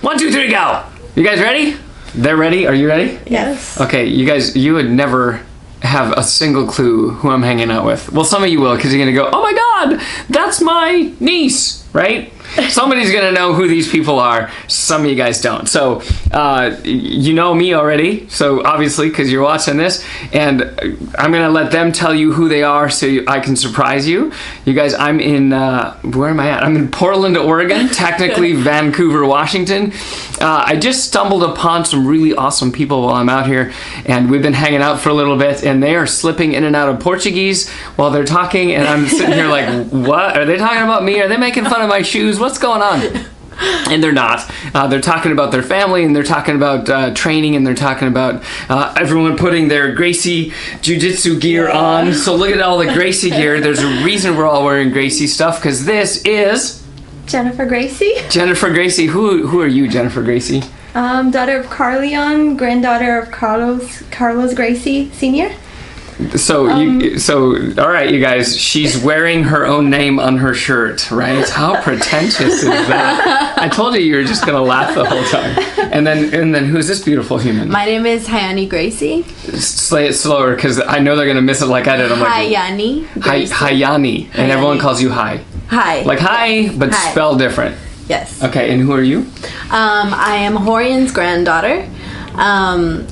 One, two, three, go! You guys ready? They're ready? Are you ready? Yes. Okay, you guys, you would never have a single clue who I'm hanging out with. Well, some of you will, because you're gonna go, oh my god, that's my niece, right? Somebody's gonna know who these people are. Some of you guys don't. So, you know me already, so obviously, because you're watching this, and I'm gonna let them tell you who they are so I can surprise you. You guys, I'm in, where am I at? I'm in Portland, Oregon, technically Vancouver, Washington. I just stumbled upon some really awesome people while I'm out here, and we've been hanging out for a little bit, and they are slipping in and out of Portuguese while they're talking, and I'm sitting here like, what? Are they talking about me? Are they making fun of my shoes? What's going on? And they're not. They're talking about their family, and they're talking about training, and they're talking about everyone putting their Gracie Jiu-Jitsu gear on. So look at all the Gracie gear. There's a reason we're all wearing Gracie stuff, because this is... Jennifer Gracie. Jennifer Gracie. Who are you, Jennifer Gracie? Daughter of Carleon, granddaughter of Carlos Gracie Sr. So, all right, you guys, she's wearing her own name on her shirt, right? How pretentious is that? I told you were just gonna laugh the whole time. And then who's this beautiful human? My name is Raianne Gracie. Say it slower, because I know they're gonna miss it like I did. I'm like, Raianne Gracie. Raianne, and everyone calls you Hi. Hi. Like hi, but Hi. spelled different. Yes. Okay, and who are you? I am Raianne's granddaughter.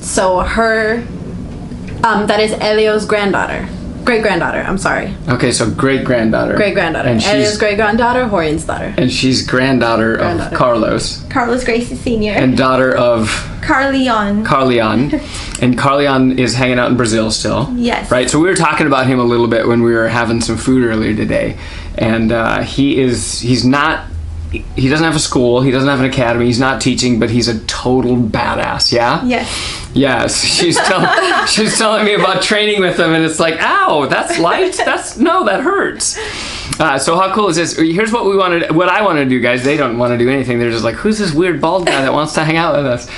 So her, that is Elio's granddaughter. Great-granddaughter, I'm sorry. Okay, so great-granddaughter. Great-granddaughter. And Elio's great-granddaughter, Raianne's daughter. And she's granddaughter of Carlos. Carlos Gracie Sr. And daughter of... Carleon. And Carleon is hanging out in Brazil still. Yes. Right, so we were talking about him a little bit when we were having some food earlier today. And he doesn't have a school, he doesn't have an academy, he's not teaching, but he's a total badass, yeah? Yes. Yes, she's telling me about training with him, and it's like, ow, that's light? That hurts. So how cool is this? Here's what I wanted to do, guys. They don't want to do anything. They're just like, who's this weird bald guy that wants to hang out with us?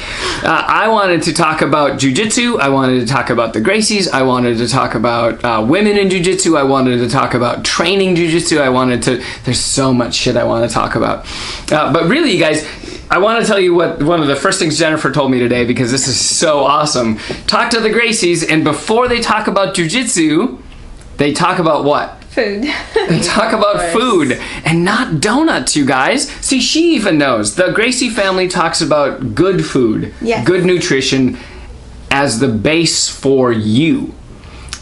I wanted to talk about jiu-jitsu. I wanted to talk about the Gracies. I wanted to talk about women in jiu-jitsu. I wanted to talk about training jiu-jitsu. There's so much shit I want to talk about. But really, you guys, I want to tell you what one of the first things Jennifer told me today, because this is so awesome. Talk to the Gracies, and before they talk about jiu-jitsu, they talk about what? Food. They talk about food, and not donuts, you guys. See, she even knows. The Gracie family talks about good food, good nutrition as the base for you.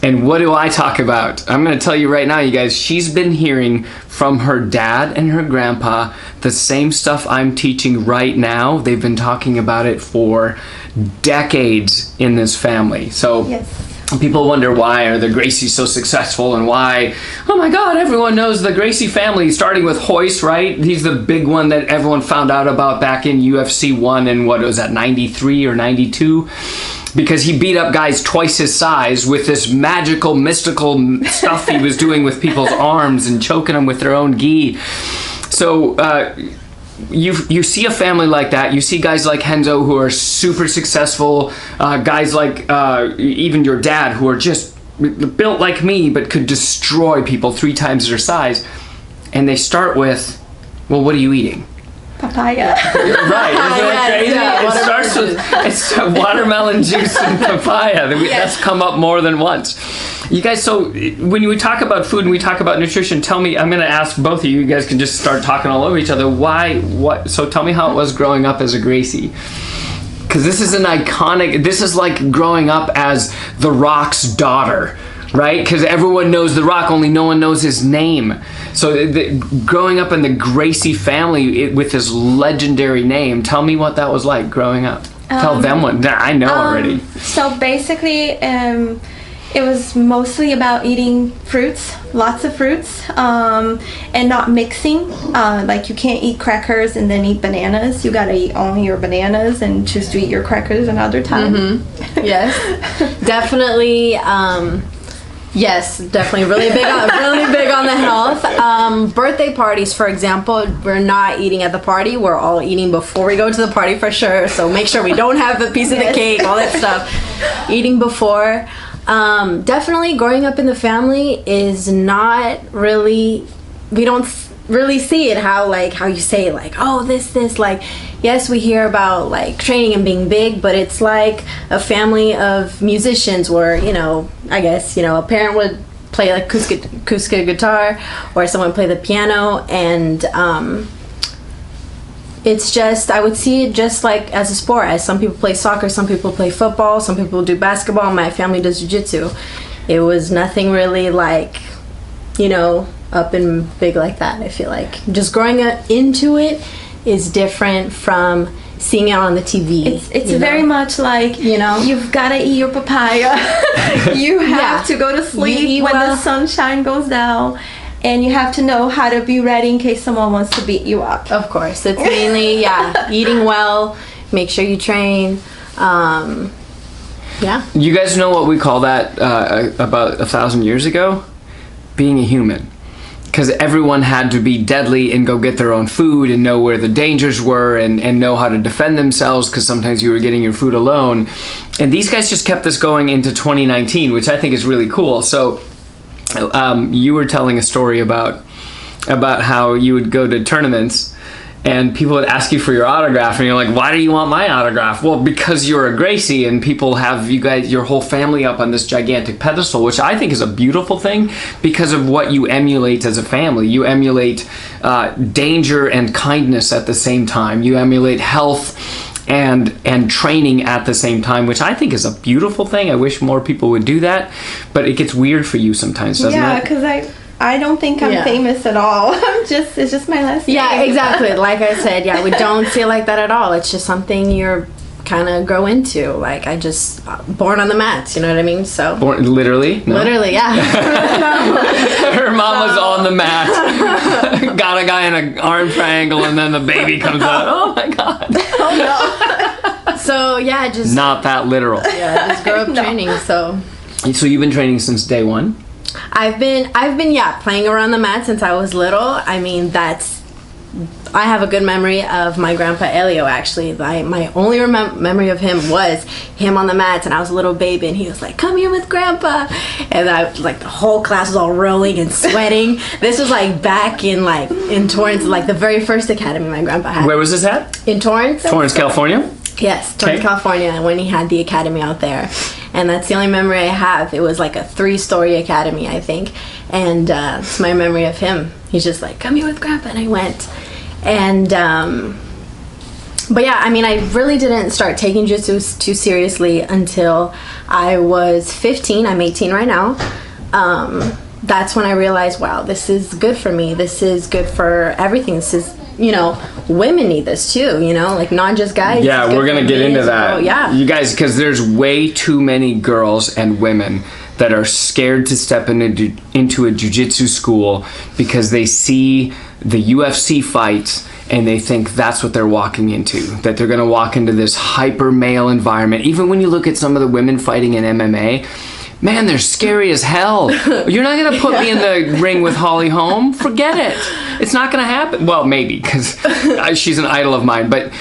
And what do I talk about? I'm going to tell you right now, you guys, she's been hearing from her dad and her grandpa the same stuff I'm teaching right now. They've been talking about it for decades in this family. So people wonder, why are the Gracies so successful, and why, oh my god, everyone knows the Gracie family, starting with Hoist, right? He's the big one that everyone found out about back in UFC 1 in, what was that, 93 or 92? Because he beat up guys twice his size with this magical, mystical stuff he was doing with people's arms and choking them with their own gi. So you see a family like that. You see guys like Henzo who are super successful. Guys like even your dad who are just built like me but could destroy people 3 times their size. And they start with, well, what are you eating? Papaya. Right, isn't that crazy? It starts with watermelon juice and papaya. That's come up more than once. You guys, so when we talk about food and we talk about nutrition, tell me, I'm going to ask both of you, you guys can just start talking all over each other. So tell me how it was growing up as a Gracie. Because this is an iconic, this is like growing up as The Rock's daughter. Right? Because everyone knows The Rock, only no one knows his name. So growing up in the Gracie family with this legendary name, tell me what that was like growing up. Tell them what, I know already. So basically, it was mostly about eating fruits, lots of fruits, and not mixing. Like you can't eat crackers and then eat bananas. You gotta eat only your bananas and choose to eat your crackers another time. Mm-hmm. Yes, definitely. Yes, definitely really big on the health. Birthday parties, for example, we're not eating at the party. We're all eating before we go to the party for sure. So make sure we don't have the piece of the cake, all that stuff. Eating before. Definitely growing up in the family is not really, we don't really see it how you say like, oh, this, like, yes, we hear about like training and being big, but it's like a family of musicians where, I guess, a parent would play like acoustic guitar, or someone play the piano, and it's just, I would see it just like as a sport, as some people play soccer, some people play football, some people do basketball. My family does jiu-jitsu. It was nothing really like, up and big like that. I feel like just growing up into it is different from seeing it on the TV. It's very much like, you've got to eat your papaya. You have to go to sleep when the sunshine goes down. And you have to know how to be ready in case someone wants to beat you up. Of course. It's mainly, eating well, make sure you train. You guys know what we call that about 1,000 years ago? Being a human. Because everyone had to be deadly and go get their own food and know where the dangers were and know how to defend themselves, because sometimes you were getting your food alone. And these guys just kept this going into 2019, which I think is really cool. So you were telling a story about how you would go to tournaments and people would ask you for your autograph, and you're like, why do you want my autograph? Well, because you're a Gracie, and people have you guys, your whole family, up on this gigantic pedestal, which I think is a beautiful thing because of what you emulate as a family. You emulate danger and kindness at the same time. You emulate health and training at the same time, which I think is a beautiful thing. I wish more people would do that, but it gets weird for you sometimes, doesn't it? Yeah, because I don't think I'm famous at all. It's just my last name. Yeah, exactly. Like I said, we don't see it like that at all. It's just something you're kind of grow into. Like, I just born on the mats, you know what I mean? So born literally? No? Literally, yeah. Her mom was on the mat, got a guy in an arm triangle, and then the baby comes out. Oh my god. Oh no. So just not that literal. Yeah, just grow up training. So you've been training since day one? I've been playing around the mat since I was little. I mean, I have a good memory of my grandpa Elio, actually. My only memory of him was him on the mats, and I was a little baby, and he was like, come here with grandpa. And the whole class was all rolling and sweating. This was back in Torrance, the very first academy my grandpa had. Where was this at? In Torrance. Torrance, California? Yes, Torrance, California, when he had the academy out there. And that's the only memory I have. It was a 3-story academy, I think. And it's my memory of him. He's just like, come here with grandpa. And I went. And, but yeah, I mean, I really didn't start taking jiu-jitsu too seriously until I was 15. I'm 18 right now. That's when I realized, wow, this is good for me. This is good for everything. This is, women need this too, not just guys. Yeah, we're going to get into that. So, yeah. You guys, because there's way too many girls and women that are scared to step into a jiu-jitsu school because they see the UFC fights and they think that's what they're walking into, that they're going to walk into this hyper male environment. Even when you look at some of the women fighting in MMA, man, they're scary as hell. You're not going to put me in the ring with Holly Holm. Forget it. It's not going to happen. Well, maybe, because she's an idol of mine. But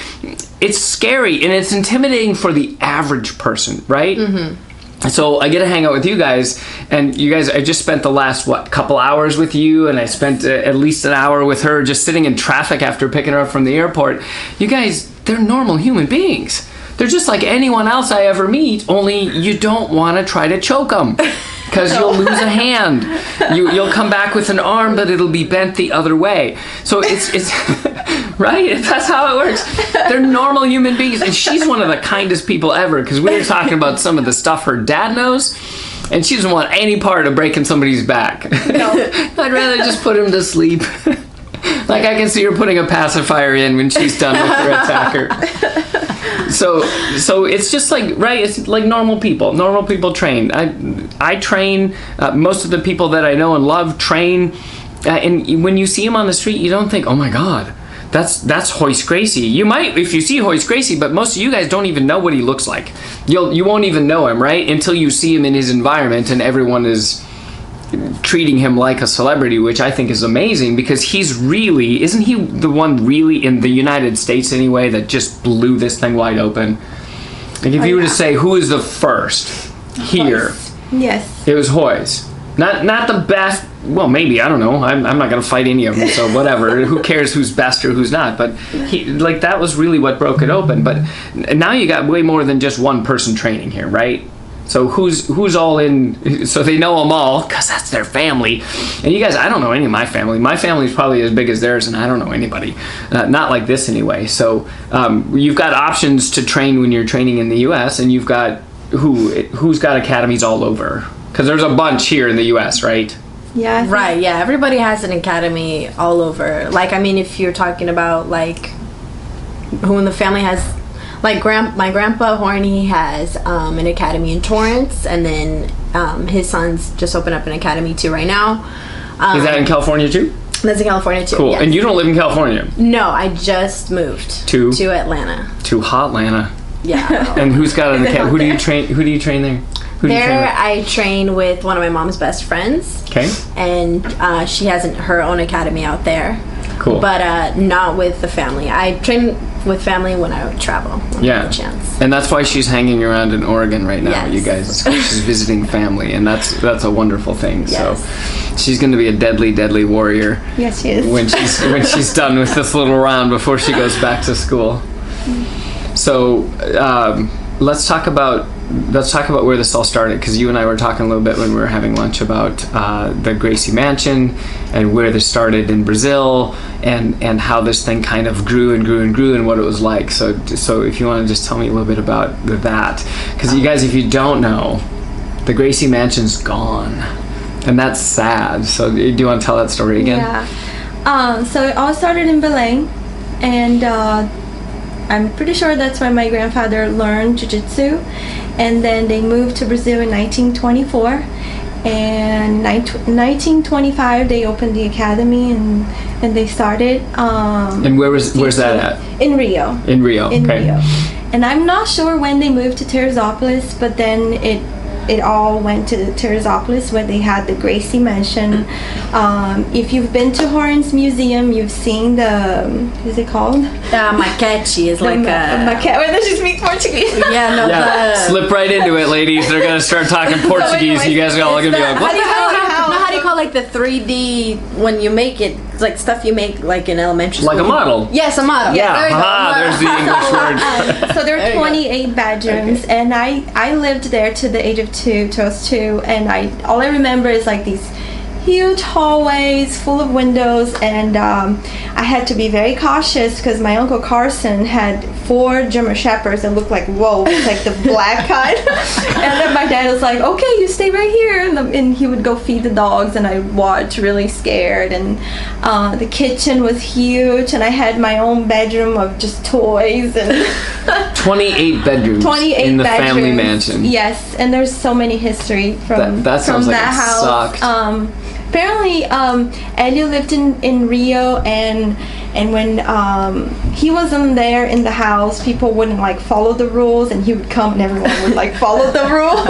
it's scary, and it's intimidating for the average person, right? Mm-hmm. So I get to hang out with you guys, and you guys, I just spent the last, couple hours with you, and I spent at least an hour with her just sitting in traffic after picking her up from the airport. You guys, they're normal human beings. They're just like anyone else I ever meet, only you don't want to try to choke them because you'll lose a hand. You'll come back with an arm, but it'll be bent the other way. So it's right? That's how it works. They're normal human beings, and she's one of the kindest people ever, because we were talking about some of the stuff her dad knows, and she doesn't want any part of breaking somebody's back. No. I'd rather just put him to sleep. I can see her putting a pacifier in when she's done with her attacker. So it's just right, it's like normal people. Normal people train. I train. Most of the people that I know and love train. And when you see them on the street, you don't think, oh my God, that's Hoist Gracie. You might, if you see Hoist Gracie, but most of you guys don't even know what he looks like. You won't even know him, right? Until you see him in his environment and everyone is treating him like a celebrity, which I think is amazing, because isn't he the one really in the United States anyway that just blew this thing wide open? If you were to say who is the first here, Yes. It was Hoy's. Not the best. Well, maybe, I don't know. I'm not gonna fight any of them, so whatever. Who cares who's best or who's not? But that was really what broke it open. But now you got way more than just one person training here, right? So who's all in? So they know them all because that's their family. And you guys, I don't know any of my family. My family's probably as big as theirs, and I don't know anybody. Not like this anyway. So you've got options to train when you're training in the U.S. and you've got who's got academies all over. Because there's a bunch here in the U.S., right? Yeah. Right, yeah. Everybody has an academy all over. Like, I mean, if you're talking about, like, who in the family has... Like, my grandpa, Horny, has an academy in Torrance. And then his son's just opened up an academy, too, right now. Is that in California, too? That's in California, too. Cool. Yes. And you don't live in California? No, I just moved. To Atlanta. To Hotlanta. Yeah. And who's got an academy? Who do you train there? I train with one of my mom's best friends. Okay. And she has her own academy out there. Cool. But not with the family. I train with family when I travel. When I have a chance. And that's why she's hanging around in Oregon right now, Yes. you guys. She's visiting family, and that's a wonderful thing. Yes. So she's going to be a deadly, deadly warrior. Yes, she is. When she's done with this little round before she goes back to school. So let's talk about where this all started, because you and I were talking a little bit when we were having lunch about the Gracie Mansion and where this started in Brazil and how this thing kind of grew and grew and grew and what it was like. So if you want to just tell me a little bit about that, because you guys, if you don't know, the Gracie Mansion's gone, and that's sad. So do you want to tell that story again? Yeah. So it all started in Belém, and I'm pretty sure that's when my grandfather learned jiu-jitsu, and then they moved to Brazil in 1924, and 1925 they opened the academy and they started. And where's that at? In Rio. In Rio. In okay. Rio. And I'm not sure when they moved to Teresópolis, but then it all went to Teresópolis, where they had the Gracie Mansion. If you've been to Horns Museum, you've seen the, what is it called? Maquete is like a... Maquete, where they just speak Portuguese. Yeah, no, Slip right into it, ladies. They're going to start talking Portuguese. You guys are all going to be like, what the hell? How do you call like the 3D when you make it? It's like stuff you make like in elementary school. Like a model. Yes, a model. Yeah, there's the English word. So there are 28 bedrooms, okay. And I lived there to the age of 2, till I was 2, and all I remember is like these huge hallways full of windows, and I had to be very cautious because my uncle Carson had 4 German Shepherds that looked like wolves, like the black kind. And then my dad was like, okay, you stay right here, and he would go feed the dogs, and I watched really scared. And the kitchen was huge, and I had my own bedroom of just toys and 28 bedrooms 28 in the bedrooms. family mansion. Yes, and there's so many history from that sounds from like that it house. Sucked. Apparently, Elio lived in Rio, and when he wasn't there in the house, people wouldn't like follow the rules, and he would come and everyone would like follow the rules.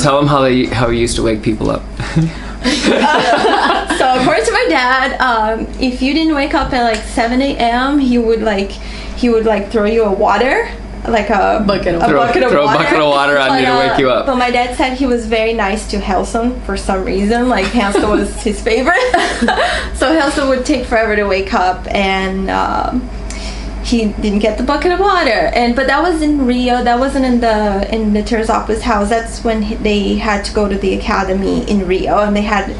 Tell them how he used to wake people up. So according to my dad, if you didn't wake up at like 7 a.m., he would throw you a water. Like a bucket of water. Throw a bucket of water on you to wake you up. But my dad said he was very nice to Helson for some reason. Like Helson was his favorite. So Helson would take forever to wake up, and he didn't get the bucket of water. But that was in Rio. That wasn't in the Teresópolis house. That's when they had to go to the academy in Rio, and they had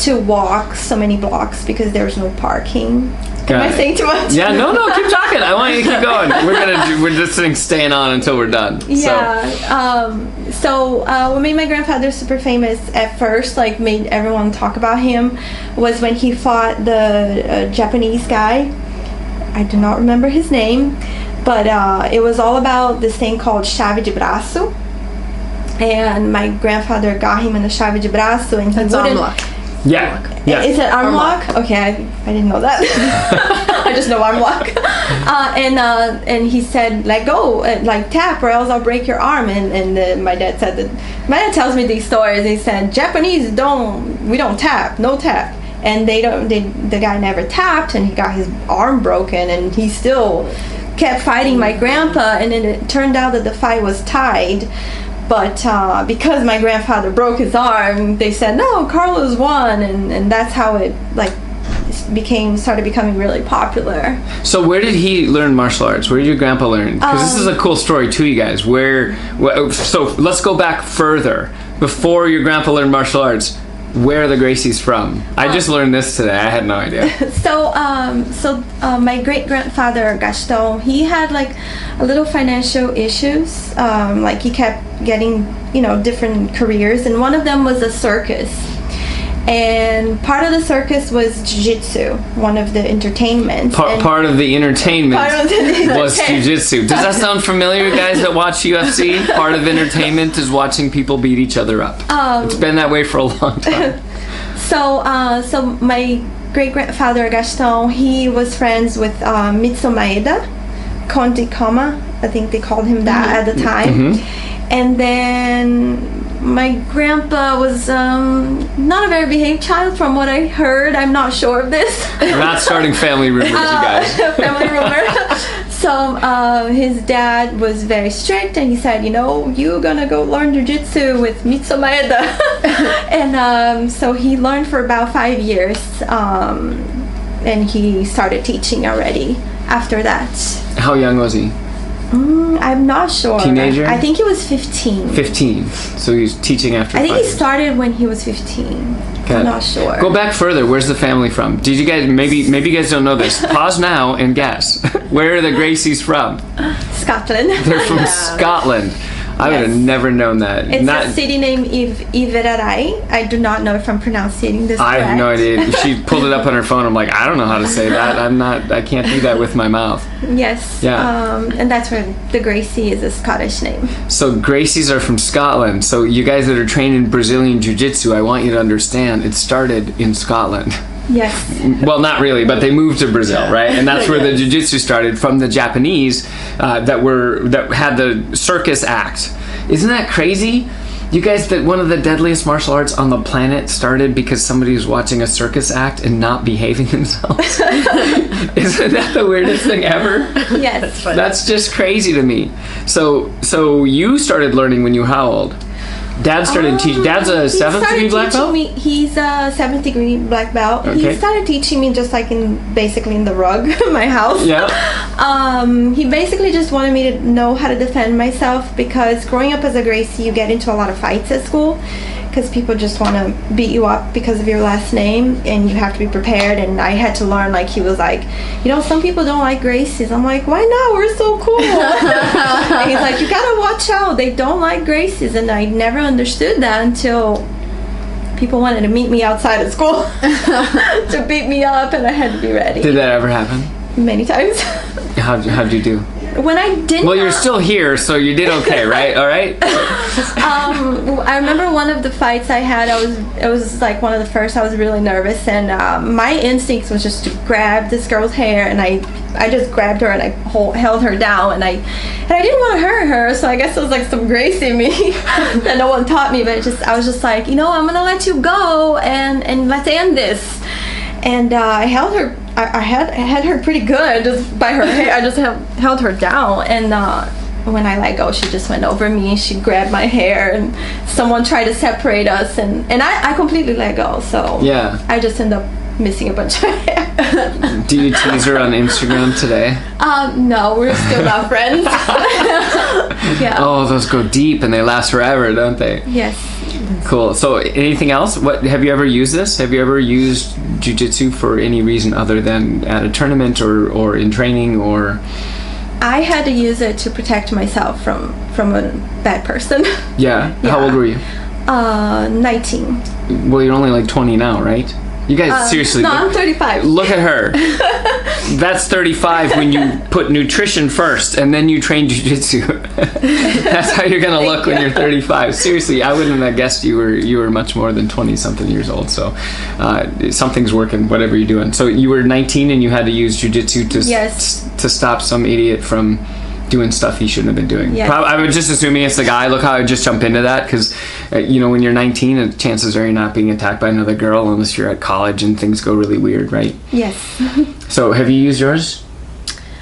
to walk so many blocks because there was no parking. Am I saying too much? Yeah, no, keep talking. I want you to keep going. We're this thing's staying on until we're done. Yeah. So what made my grandfather super famous at first, like made everyone talk about him, was when he fought the Japanese guy. I do not remember his name, but it was all about this thing called chave de braço. And my grandfather got him in the chave de braço, and he wouldn't. Yeah. Is it arm lock? Okay, I didn't know that. I just know arm lock. And he said, let go, like tap, or else I'll break your arm. And my dad said that. My dad tells me these stories. He said Japanese we don't tap, no tap. And the guy never tapped, and he got his arm broken, and he still kept fighting my grandpa. And then it turned out that the fight was tied. But because my grandfather broke his arm, they said, no, Carlos won. And that's how it started becoming really popular. So where did he learn martial arts? Where did your grandpa learn? Because this is a cool story too, you guys. So let's go back further. Before your grandpa learned martial arts, where are the Gracies from? I just learned this today. I had no idea. So my great-grandfather, Gaston, he had like a little financial issues. Like he kept getting, different careers, and one of them was a circus. And part of the circus was jiu-jitsu, one of the entertainments. Part of the entertainment was jiu-jitsu. Does that sound familiar, guys that watch UFC? Part of entertainment is watching people beat each other up. It's been that way for a long time. So my great-grandfather, Gaston, he was friends with Mitsu Maeda, Conde Kama, I think they called him that at the time. Mm-hmm. And then my grandpa was not a very behaved child from what I heard. I'm not sure of this. We're not starting family rumors, you guys. Family rumor. So his dad was very strict, and he said, you're gonna go learn jiu-jitsu with Mitsu Maeda. And so he learned for about 5 years, and he started teaching already after that. How young was he? I'm not sure. Teenager? I think he was 15. 15. So he was teaching after 5 I think he years. started when he was 15. I'm not sure. Go back further. Where's the family from? Did you guys, maybe you guys don't know this. Pause now and guess. Where are the Gracies from? Scotland. They're from Scotland. I would have never known that. It's a city named Iverarai. I do not know if I'm pronouncing this correct. I have no idea. She pulled it up on her phone. I'm like, I don't know how to say that. I can't do that with my mouth. Yes. Yeah. And that's where the Gracie is a Scottish name. So Gracies are from Scotland. So you guys that are trained in Brazilian Jiu-Jitsu, I want you to understand it started in Scotland. Yes. Well, not really, but they moved to Brazil, right? And that's where the jiu-jitsu started from the Japanese that had the circus act. Isn't that crazy? You guys, that one of the deadliest martial arts on the planet started because somebody was watching a circus act and not behaving themselves. Isn't that the weirdest thing ever? Yes. That's just crazy to me. So you started learning when you were how old? Dad started teaching. Dad's a 7th degree black belt? He's a 7th degree black belt. Okay. He started teaching me just like basically in the rug of my house. Yeah. He basically just wanted me to know how to defend myself, because growing up as a Gracie, you get into a lot of fights at school because people just want to beat you up because of your last name, and you have to be prepared. And I had to learn, like, he was like, some people don't like Gracies. I'm like, why not? We're so cool. And he's like, you gotta watch out. They don't like Gracies. And I never understood that until people wanted to meet me outside of school to beat me up, and I had to be ready. Did that ever happen? Many times. How'd you do? When I didn't. Well, you're still here, so you did okay, right? All right. I remember one of the fights I had. It was like one of the first. I was really nervous, and my instinct was just to grab this girl's hair, and I just grabbed her and I held her down, and I didn't want to hurt her. So I guess it was like some grace in me that no one taught me. But I was just like, I'm gonna let you go, and let's end this. And I held her. I had her pretty good just by her hair. I just held her down, and when I let go, she just went over me. She grabbed my hair, and someone tried to separate us, and I completely let go. So yeah, I just ended up missing a bunch of hair. Do you tease her on Instagram today? No, we're still not friends. Yeah. Oh, those go deep and they last forever, don't they? Yes. Cool. So anything else? What have you ever used this? Have you ever used jiu-jitsu for any reason other than at a tournament or in training or? I had to use it to protect myself from a bad person. Yeah. How old were you? 19. Well, you're only like 20 now, right? You guys, seriously. No, I'm 35. Look at her. That's 35 when you put nutrition first and then you train jiu-jitsu. That's how you're going to look when you're 35. Seriously, I wouldn't have guessed you were much more than 20-something years old. So something's working, whatever you're doing. So you were 19 and you had to use jiu-jitsu to stop some idiot from doing stuff he shouldn't have been doing. Yes. I would just assuming it's the guy. Look how I just jump into that because, when you're 19, chances are you're not being attacked by another girl unless you're at college and things go really weird, right? Yes. So have you used yours?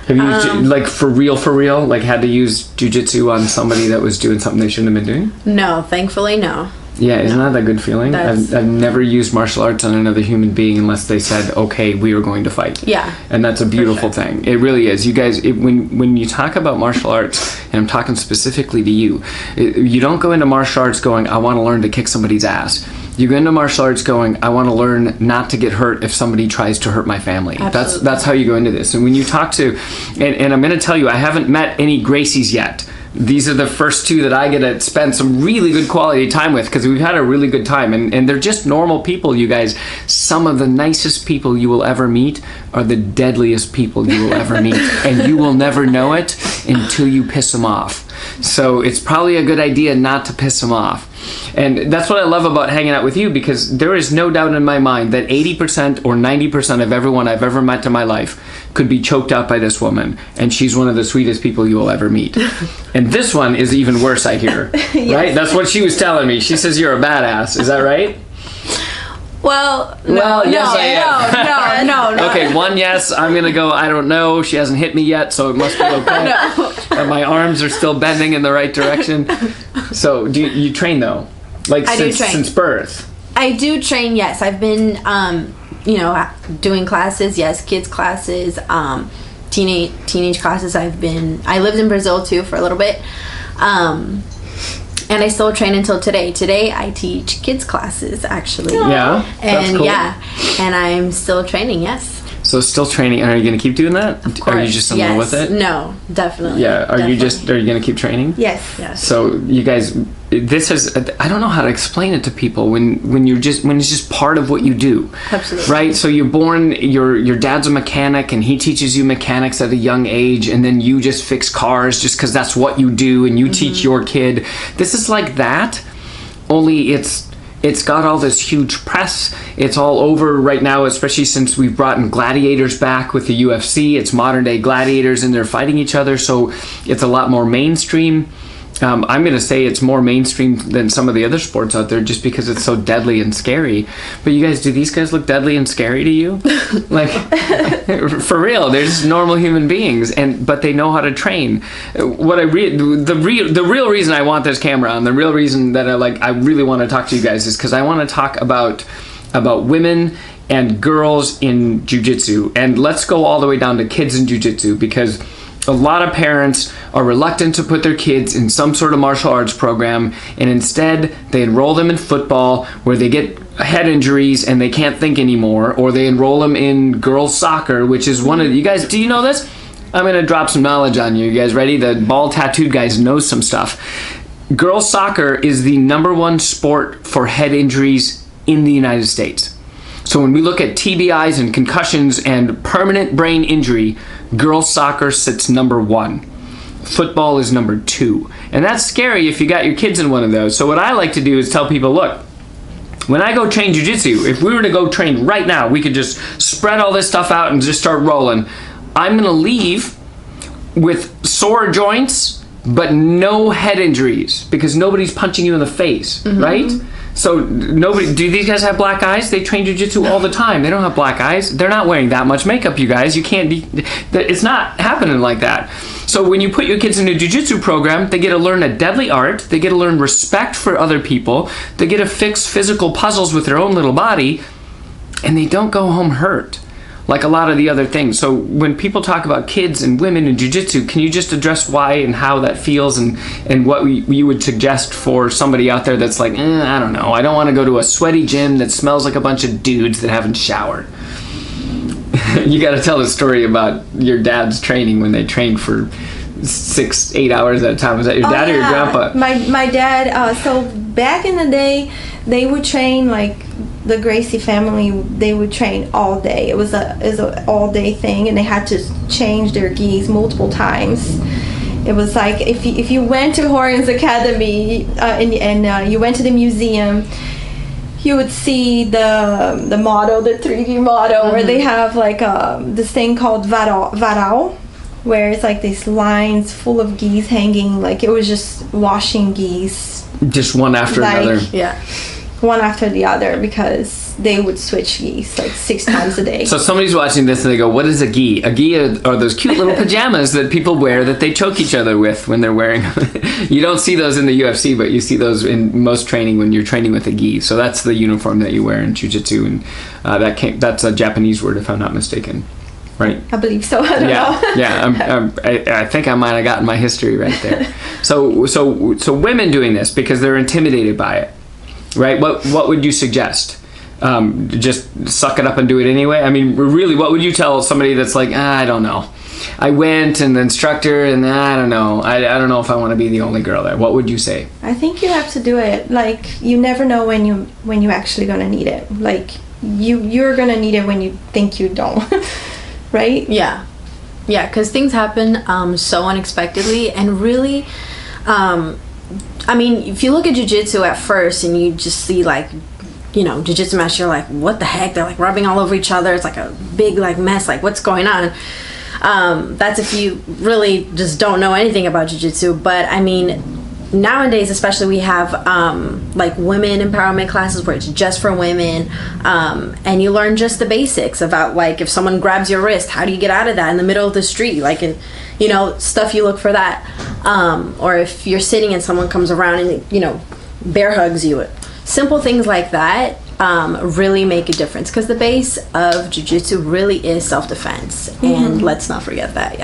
Have you, like, for real, like, had to use jujitsu on somebody that was doing something they shouldn't have been doing? No, thankfully, no. Yeah, isn't that a good feeling? I've never used martial arts on another human being unless they said, okay, we are going to fight. Yeah. And that's a beautiful thing. It really is. You guys, when you talk about martial arts, and I'm talking specifically to you, you don't go into martial arts going, I want to learn to kick somebody's ass. You go into martial arts going, I want to learn not to get hurt if somebody tries to hurt my family. Absolutely. That's how you go into this. And when you talk to, and I'm going to tell you, I haven't met any Gracies yet. These are the first two that I get to spend some really good quality time with because we've had a really good time. And they're just normal people, you guys. Some of the nicest people you will ever meet are the deadliest people you will ever meet. And you will never know it until you piss them off. So it's probably a good idea not to piss them off. And that's what I love about hanging out with you, because there is no doubt in my mind that 80% or 90% of everyone I've ever met in my life could be choked out by this woman, and she's one of the sweetest people you will ever meet. And this one is even worse, I hear. Yes. Right? That's what she was telling me. She says you're a badass. Is that right? Well, no. Okay, one yes. I'm gonna go. I don't know. She hasn't hit me yet, so it must be okay. My arms are still bending in the right direction. So, do you train though? Like since birth? I do train. Yes, I've been, doing classes. Yes, kids classes, teenage classes. I lived in Brazil too for a little bit. And I still train until today. Today I teach kids classes, actually. Yeah, that's cool. And I'm still training. Yes. So still training. Are you going to keep doing that? Of course. Are you just in love with it? No, definitely. Yeah. Are you going to keep training? Yes. So you guys, this is, I don't know how to explain it to people when it's just part of what you do. Absolutely. Right? So you're born, your dad's a mechanic and he teaches you mechanics at a young age, and then you just fix cars just because that's what you do, and you teach your kid. This is like that, only it's got all this huge press. It's all over right now, especially since we've brought in gladiators back with the UFC. It's modern day gladiators and they're fighting each other, so it's a lot more mainstream. I'm going to say it's more mainstream than some of the other sports out there just because it's so deadly and scary. But you guys, do these guys look deadly and scary to you? Like, for real, they're just normal human beings, but they know how to train. The real reason I want this camera on, the real reason that I really want to talk to you guys is because I want to talk about women and girls in jiu-jitsu. And let's go all the way down to kids in jiu-jitsu, because a lot of parents are reluctant to put their kids in some sort of martial arts program, and instead they enroll them in football where they get head injuries and they can't think anymore, or they enroll them in girls soccer, which is one of you guys, do you know this? I'm going to drop some knowledge on you. You guys ready? The bald tattooed guys knows some stuff. Girls soccer is the #1 sport for head injuries in the United States. So when we look at TBIs and concussions and permanent brain injury, girls soccer sits #1. Football is #2. And that's scary if you got your kids in one of those. So what I like to do is tell people, look, when I go train jiu-jitsu, if we were to go train right now, we could just spread all this stuff out and just start rolling. I'm going to leave with sore joints, but no head injuries, because nobody's punching you in the face, right? So do these guys have black eyes? They train jiu-jitsu all the time. They don't have black eyes. They're not wearing that much makeup, you guys. You can't be, it's not happening like that. So when you put your kids in a jiu-jitsu program, they get to learn a deadly art. They get to learn respect for other people. They get to fix physical puzzles with their own little body, and they don't go home hurt like a lot of the other things. So when people talk about kids and women in jiu-jitsu, can you just address why and how that feels, and what you would suggest for somebody out there that's like, I don't know, I don't want to go to a sweaty gym that smells like a bunch of dudes that haven't showered. You got to tell the story about your dad's training when they trained for 6-8 hours at a time. Was that your dad or your grandpa? My dad. So back in the day, they would train like the Gracie family. They would train all day. It was a all day thing, and they had to change their gis multiple times. It was like if you went to Horion's Academy and you went to the museum, you would see the model, the 3D model, where they have like this thing called varal, where it's like these lines full of gis hanging, like it was just washing gis. Just one after another. Yeah. One after the other, because they would switch gis like 6 times a day. So somebody's watching this and they go, what is a gi? A gi are those cute little pajamas that people wear that they choke each other with when they're wearing You don't see those in the UFC, but you see those in most training when you're training with a gi. So that's the uniform that you wear in jiu-jitsu, and that's a Japanese word if I'm not mistaken. Right? I believe so. I don't know. Yeah. I think I might have gotten my history right there. So women doing this because they're intimidated by it, right? What would you suggest? Just suck it up and do it anyway? I mean, really, what would you tell somebody that's like, I don't know. I went and the instructor and I don't know. I don't know if I want to be the only girl there. What would you say? I think you have to do it. Like, you never know when you actually gonna need it. Like, you're gonna need it when you think you don't. Right? Yeah, because things happen so unexpectedly, and really, I mean, if you look at jiu-jitsu at first and you just see like, you know, jiu-jitsu match, you're like, what the heck? They're like rubbing all over each other. It's like a big like mess. Like, what's going on? That's if you really just don't know anything about jiu-jitsu. But I mean, nowadays especially, we have like women empowerment classes where it's just for women, and you learn just the basics about, like, if someone grabs your wrist, how do you get out of that in the middle of the street, like, in, you know, stuff you look for that, or if you're sitting and someone comes around and, you know, bear hugs you. Simple things like that really make a difference, because the base of jiu-jitsu really is self-defense, and let's not forget that.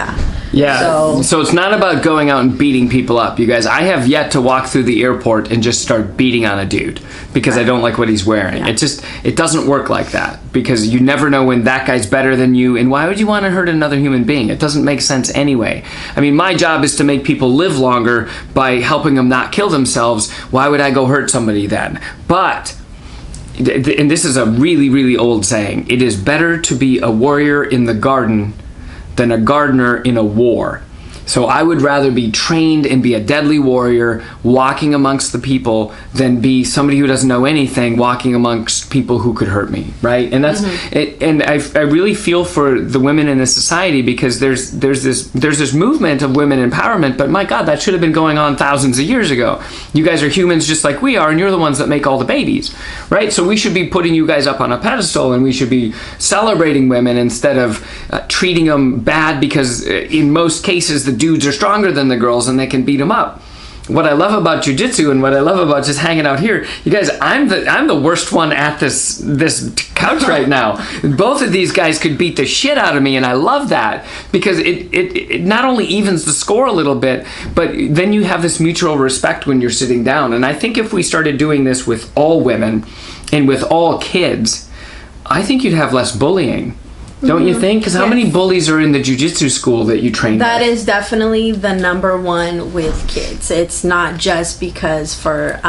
So it's not about going out and beating people up, you guys. I have yet to walk through the airport and just start beating on a dude because I don't like what he's wearing. It doesn't work like that, because you never know when that guy's better than you, and why would you want to hurt another human being? It doesn't make sense anyway. I mean, my job is to make people live longer by helping them not kill themselves. Why would I go hurt somebody then? But, and this is a really, really old saying, it is better to be a warrior in the garden than a gardener in a war. So I would rather be trained and be a deadly warrior walking amongst the people than be somebody who doesn't know anything walking amongst people who could hurt me, right? And that's it. And I really feel for the women in this society, because there's this movement of women empowerment, but my God, that should have been going on thousands of years ago. You guys are humans just like we are, and you're the ones that make all the babies, right? So we should be putting you guys up on a pedestal, and we should be celebrating women instead of treating them bad, because in most cases the dudes are stronger than the girls and they can beat them up. What I love about jiu-jitsu and what I love about just hanging out here, you guys, I'm the worst one at this couch right now. Both of these guys could beat the shit out of me, and I love that, because it not only evens the score a little bit, but then you have this mutual respect when you're sitting down. And I think if we started doing this with all women and with all kids, I think you'd have less bullying. Don't you think? Because how many bullies are in the jiu-jitsu school that you train That with? is definitely the number one with kids. It's not just because for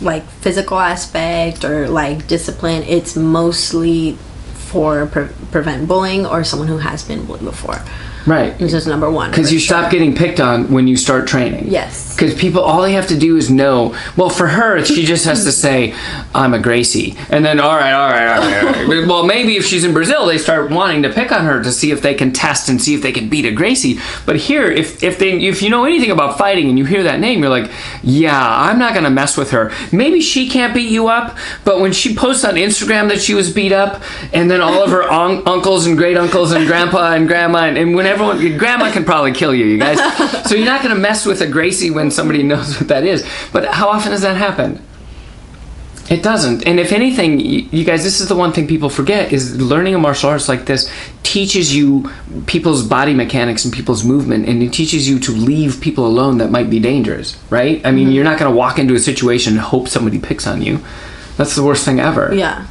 like physical aspect or like discipline. It's mostly for prevent bullying or someone who has been bullied before. Right. This is number one. Because you stop getting picked on when you start training. Yes. Because people, all they have to do is know. Well, for her, she just has to say, I'm a Gracie. And then, all right. Well, maybe if she's in Brazil, they start wanting to pick on her to see if they can test and see if they can beat a Gracie. But here, if you know anything about fighting and you hear that name, you're like, yeah, I'm not going to mess with her. Maybe she can't beat you up, but when she posts on Instagram that she was beat up, and then all of her uncles and great uncles and grandpa and grandma, and when grandma can probably kill you guys. So you're not going to mess with a Gracie when somebody knows what that is. But how often does that happen? It doesn't. And if anything, you guys, this is the one thing people forget, is learning a martial arts like this teaches you people's body mechanics and people's movement, and it teaches you to leave people alone that might be dangerous, right? I mean, you're not going to walk into a situation and hope somebody picks on you. That's the worst thing ever. Yeah.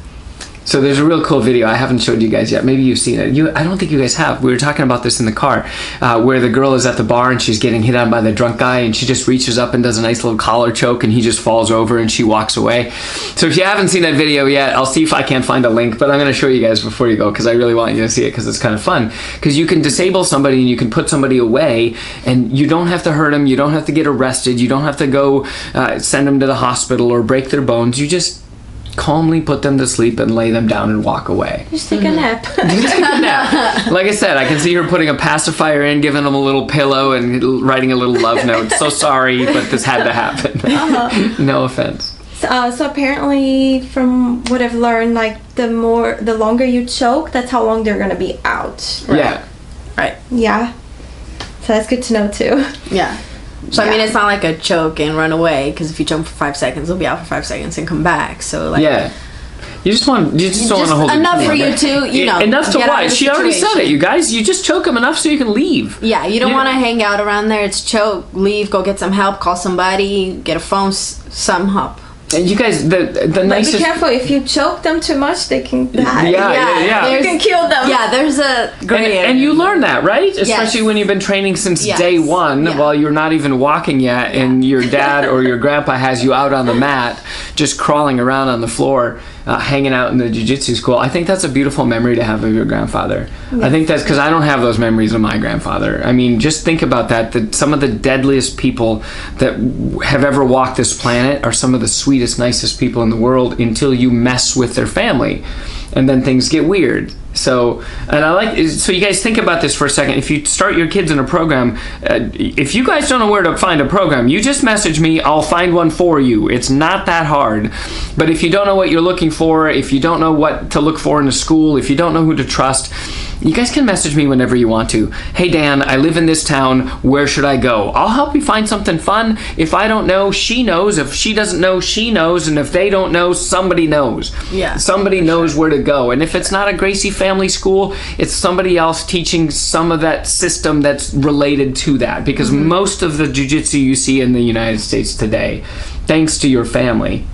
So there's a real cool video. I haven't showed you guys yet. Maybe you've seen it. I don't think you guys have. We were talking about this in the car, where the girl is at the bar and she's getting hit on by the drunk guy, and she just reaches up and does a nice little collar choke, and he just falls over and she walks away. So if you haven't seen that video yet, I'll see if I can find a link, but I'm going to show you guys before you go, because I really want you to see it, because it's kind of fun. Because you can disable somebody and you can put somebody away, and you don't have to hurt them. You don't have to get arrested. You don't have to go send them to the hospital or break their bones. You just calmly put them to sleep and lay them down and walk away. Just take a nap. Just take a nap. Like I said, I can see her putting a pacifier in, giving them a little pillow, and writing a little love note. So sorry, but this had to happen. No offense. So apparently, from what I've learned, like the longer you choke, that's how long they're gonna be out. Right? Yeah. Right. Yeah. So that's good to know too. Yeah. So I mean, it's not like a choke and run away, because if you choke for 5 seconds, they'll be out for 5 seconds and come back. So like. Yeah. You just don't want to hold enough for you to, you know, enough to what? She already said it, you guys. You just choke them enough so you can leave. Yeah, you don't want to hang out around there. It's choke. Leave. Go get some help. Call somebody. Get a phone. Some help. And you guys, the nicest. Be careful. If you choke them too much, they can die. Yeah. You can kill them. Yeah, there's a gray area. And you learn that, right? Especially when you've been training since day one, while you're not even walking yet, and your dad or your grandpa has you out on the mat, just crawling around on the floor, hanging out in the jiu-jitsu school. I think that's a beautiful memory to have of your grandfather. Yes. I think that's because I don't have those memories of my grandfather. I mean, just think about that some of the deadliest people that have ever walked this planet are some of the sweetest, nicest people in the world until you mess with their family, and then things get weird. So you guys think about this for a second. If you start your kids in a program, if you guys don't know where to find a program, you just message me. I'll find one for you. It's not that hard. But if you don't know what you're looking for, if you don't know what to look for in a school, if you don't know who to trust, you guys can message me whenever you want to. Hey Dan, I live in this town. Where should I go? I'll help you find something fun. If I don't know, she knows. If she doesn't know, she knows. And if they don't know, somebody knows. Yeah. Somebody knows where to go. And if it's not a Gracie family school, it's somebody else teaching some of that system that's related to that. Because most of the jiu-jitsu you see in the United States today, thanks to your family,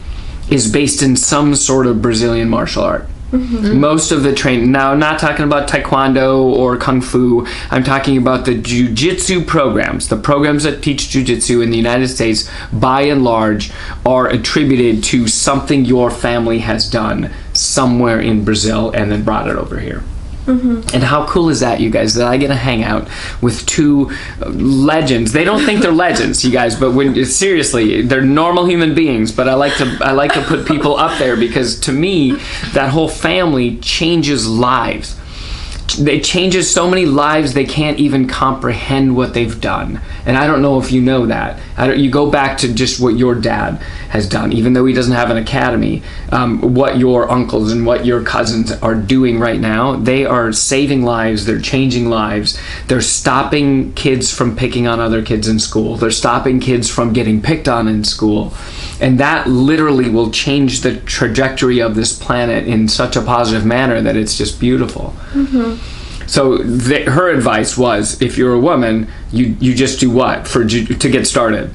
is based in some sort of Brazilian martial art. Most of the training, now I'm not talking about taekwondo or kung fu, I'm talking about the jiu-jitsu programs. The programs that teach jiu-jitsu in the United States, by and large, are attributed to something your family has done somewhere in Brazil and then brought it over here. And how cool is that, you guys, that I get to hang out with two legends. They don't think they're legends, you guys, but seriously, they're normal human beings. But I like to put people up there, because to me, that whole family changes lives. It changes so many lives, they can't even comprehend what they've done. And I don't know if you know that. You go back to just what your dad has done, even though he doesn't have an academy, what your uncles and what your cousins are doing right now. They are saving lives, they're changing lives, they're stopping kids from picking on other kids in school, they're stopping kids from getting picked on in school. And that literally will change the trajectory of this planet in such a positive manner that it's just beautiful. So her advice was, if you're a woman, you just do what to get started?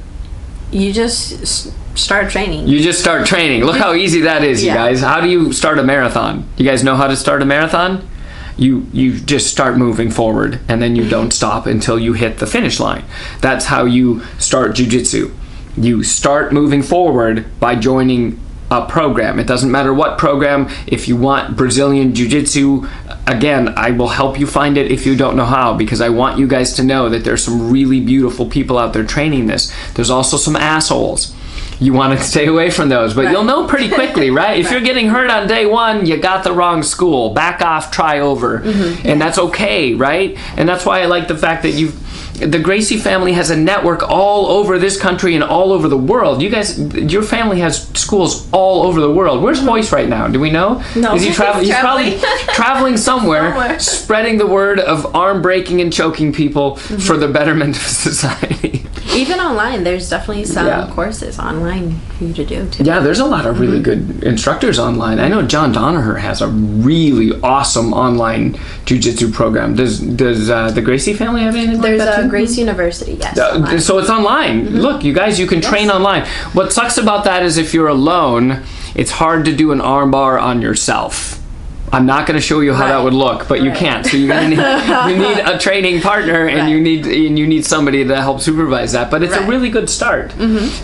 You just start training. You just start training. Look how easy that is, you guys. How do you start a marathon? You guys know how to start a marathon? You just start moving forward, and then you don't stop until you hit the finish line. That's how you start jiu-jitsu. You start moving forward by joining a program. It doesn't matter what program. If you want Brazilian Jiu-Jitsu, again, I will help you find it if you don't know how, because I want you guys to know that there's some really beautiful people out there training this. There's also some assholes. You want to stay away from those, but you'll know pretty quickly, right? If you're getting hurt on day one, you got the wrong school. Back off, try over. And that's okay, right? And that's why I like the fact that the Gracie family has a network all over this country and all over the world. You guys, your family has schools all over the world. Where's Hoyce right now? Do we know? No. Is he traveling? He's probably traveling somewhere, spreading the word of arm breaking and choking people for the betterment of society. Even online, there's definitely some courses online for you to do too. Yeah, there's a lot of really good instructors online. I know John Donaher has a really awesome online jiu-jitsu program. Does the Gracie family have anything like that? There's a Gracie University, yes. So it's online. Look, you guys, you can train online. What sucks about that is if you're alone, it's hard to do an armbar on yourself. I'm not going to show you how that would look, but you can't. So you're gonna need, you need a training partner, and you need somebody to help supervise that. But it's a really good start.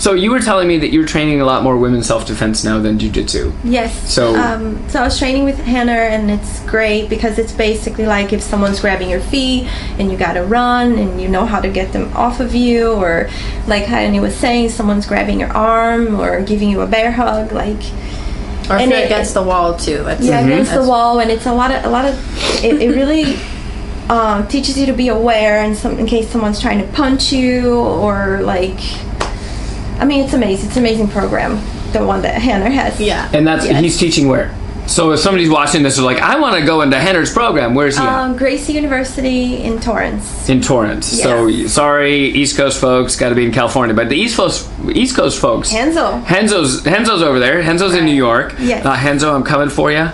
So you were telling me that you're training a lot more women's self-defense now than jiu-jitsu. Yes. So I was training with Hannah, and it's great because it's basically like if someone's grabbing your feet and you got to run and you know how to get them off of you, or like Hannah was saying, someone's grabbing your arm or giving you a bear hug, like. Or if you're against the wall too. Against the wall, and it's a lot of. It really teaches you to be aware, and in case someone's trying to punch you, or like. I mean, it's amazing. It's an amazing program. the one that Hannah has. Yeah. And that's he's teaching where? So if somebody's watching this, they're like, I want to go into Henner's program. Where's he at? Gracie University in Torrance. In Torrance. Yes. So sorry, East Coast folks, got to be in California. But the East Coast folks. Henzo's over there. Henzo's in New York. Yes. Henzo, I'm coming for you.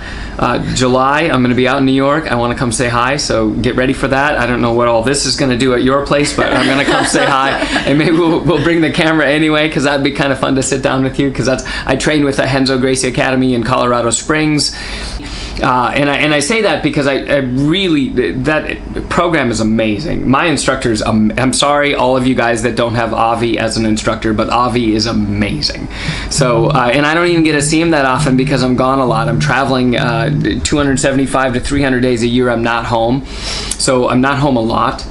July, I'm going to be out in New York. I want to come say hi, so get ready for that. I don't know what all this is going to do at your place, but I'm going to come say hi. And maybe we'll bring the camera anyway, because that'd be kind of fun to sit down with you, because I train with the Henzo Gracie Academy in Colorado Springs. And I say that because I really, that program is amazing. My instructors, I'm sorry all of you guys that don't have Avi as an instructor, but Avi is amazing. So, and I don't even get to see him that often because I'm gone a lot. I'm traveling 275 to 300 days a year. I'm not home. So I'm not home a lot.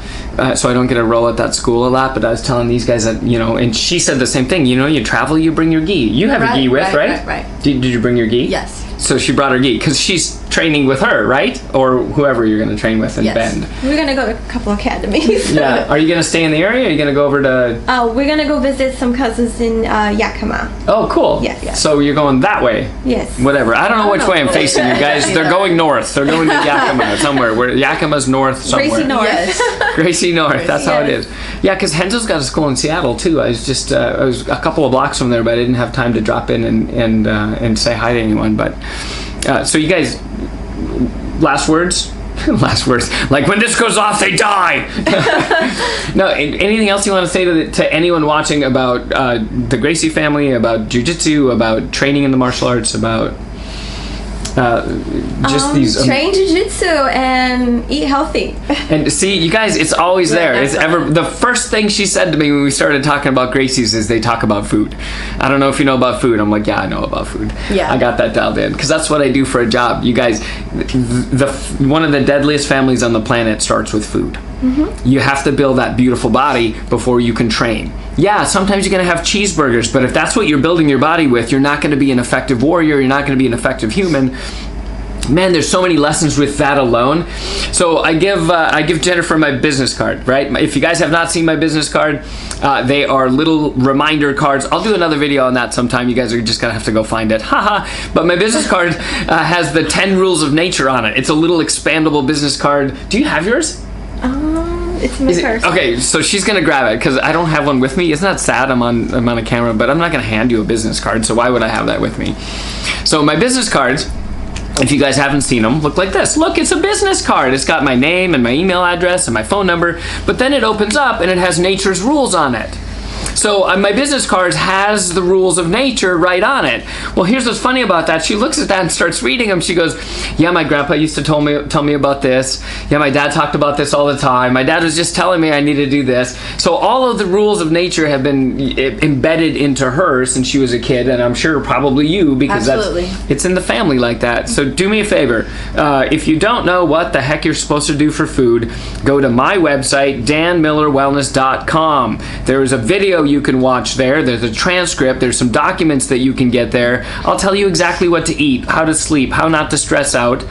So I don't get to roll at that school a lot, but I was telling these guys that, and she said the same thing, you travel, you bring your gi. You have a gi with, right? Right. Did you bring your gi? Yes. So she brought her gi, because she's training with her, right? Or whoever you're going to train with in Bend. We're going to go to a couple academies. Yeah. Are you going to stay in the area, or are you going to go over to... We're going to go visit some cousins in Yakima. Oh, cool. Yes. So you're going that way? Yes. Whatever. I don't know which way I'm facing, you guys. They're going north. They're going to Yakima somewhere. Where Yakima's north somewhere. Gracie North. Yes. Gracie North. That's how it is. Yeah, because Henzo's got a school in Seattle, too. I was a couple of blocks from there, but I didn't have time to drop in and say hi to anyone, but... so you guys, last words? Last words. Like, when this goes off, they die! No, anything else you want to say to anyone watching about the Gracie family, about jiu-jitsu, about training in the martial arts, about just these... train jiu-jitsu and eat healthy. And see, you guys, it's always there. It's the first thing she said to me when we started talking about Gracie's is they talk about food. I don't know if you know about food. I'm like, yeah, I know about food. Yeah. I got that dialed in, because that's what I do for a job. You guys, one of the deadliest families on the planet starts with food. Mm-hmm. You have to build that beautiful body before you can train. Yeah, sometimes you're going to have cheeseburgers, but if that's what you're building your body with, you're not going to be an effective warrior, you're not going to be an effective human. Man, there's so many lessons with that alone. So I give Jennifer my business card, right? If you guys have not seen my business card, they are little reminder cards. I'll do another video on that sometime. You guys are just going to have to go find it. Haha. But my business card has the 10 rules of nature on it. It's a little expandable business card. Do you have yours? It's in my purse. Okay, so she's gonna grab it because I don't have one with me. Isn't that sad? I'm on a camera, but I'm not gonna hand you a business card, so why would I have that with me? So my business cards, if you guys haven't seen them, look like this. Look, it's a business card. It's got my name and my email address and my phone number, but then it opens up and it has nature's rules on it. So my business card has the rules of nature right on it. Well, here's what's funny about that. She looks at that and starts reading them. She goes, yeah, my grandpa used to tell me about this. Yeah, my dad talked about this all the time. My dad was just telling me I need to do this. So all of the rules of nature have been embedded into her since she was a kid, and I'm sure probably you, because it's in the family like that. So do me a favor. If you don't know what the heck you're supposed to do for food, go to my website, danmillerwellness.com. There is a video you can watch there. There's a transcript. There's some documents that you can get there. I'll tell you exactly what to eat, how to sleep, how not to stress out.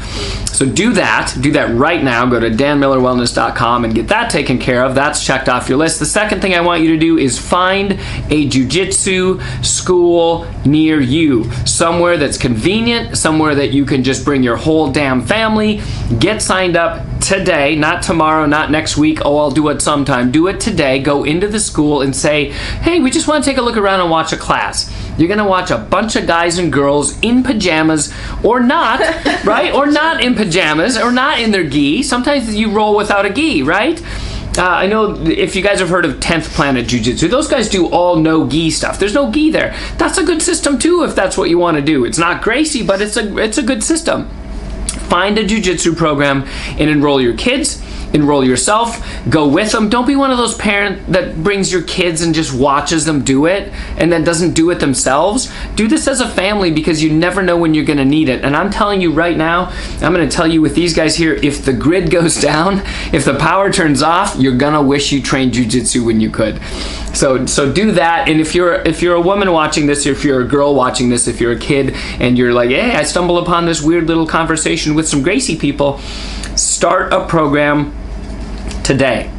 So do that right now. Go to danmillerwellness.com and get that taken care of. That's checked off your list. The second thing I want you to do is find a jiu-jitsu school near you. Somewhere that's convenient, somewhere that you can just bring your whole damn family. Get signed up today, not tomorrow, not next week. Oh, I'll do it sometime. Do it today. Go into the school and say, hey, we just want to take a look around and watch a class. You're going to watch a bunch of guys and girls in pajamas or not, right? Or not in pajamas or not in their gi. Sometimes you roll without a gi, right? I know if you guys have heard of 10th Planet Jiu-Jitsu, those guys do all no gi stuff. There's no gi there. That's a good system too if that's what you want to do. It's not Gracie, but it's a good system. Find a jiu-jitsu program and enroll your kids, enroll yourself, go with them. Don't be one of those parents that brings your kids and just watches them do it and then doesn't do it themselves. Do this as a family because you never know when you're going to need it. And I'm telling you right now, I'm going to tell you with these guys here, if the grid goes down, if the power turns off, you're going to wish you trained jiu-jitsu when you could. So do that. And if you're a woman watching this, or if you're a girl watching this, if you're a kid and you're like, hey, I stumbled upon this weird little conversation with some Gracie people, start a program today.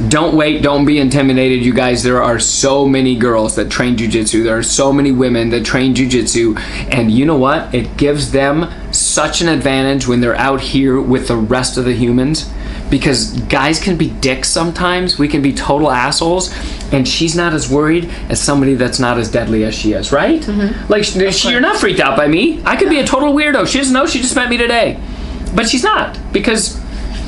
Don't wait. Don't be intimidated, you guys. There are so many girls that train jiu-jitsu. There are so many women that train jiu-jitsu. And you know what? It gives them such an advantage when they're out here with the rest of the humans. Because guys can be dicks sometimes. We can be total assholes. And she's not as worried as somebody that's not as deadly as she is, right? Like, you're not freaked out by me. I could be a total weirdo. She doesn't know she just met me today. But she's not, because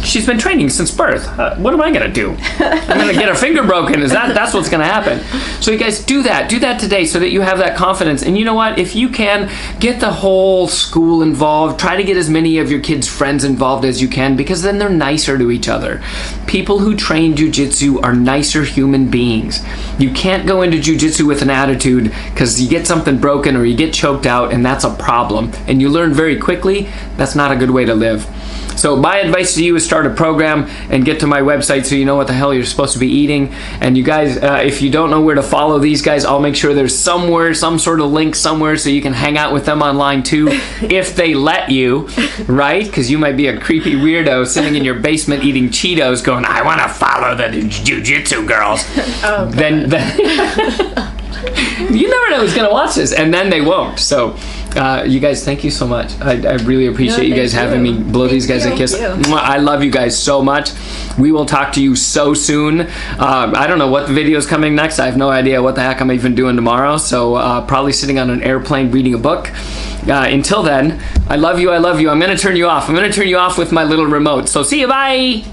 she's been training since birth. What am I gonna do? I'm gonna get her finger broken. That's what's gonna happen? So you guys do that today, so that you have that confidence. And you know what? If you can, get the whole school involved. Try to get as many of your kids' friends involved as you can, because then they're nicer to each other. People who train jiu-jitsu are nicer human beings. You can't go into jiu-jitsu with an attitude, because you get something broken or you get choked out, and that's a problem. And you learn very quickly that's not a good way to live. So my advice to you is start a program and get to my website so you know what the hell you're supposed to be eating. And you guys, if you don't know where to follow these guys, I'll make sure there's somewhere, some sort of link somewhere, so you can hang out with them online too, if they let you, right? Because you might be a creepy weirdo sitting in your basement eating Cheetos going, I want to follow the jiu-jitsu girls. Oh, then you never know who's going to watch this, and then they won't. So you guys, thank you so much. I really appreciate you guys having me. Blow these guys a kiss. I love you guys so much. We will talk to you so soon. I don't know what the video is coming next. I have no idea what the heck I'm even doing tomorrow. So probably sitting on an airplane reading a book. Until then, I love you. I love you. I'm going to turn you off. I'm going to turn you off with my little remote. So see you. Bye.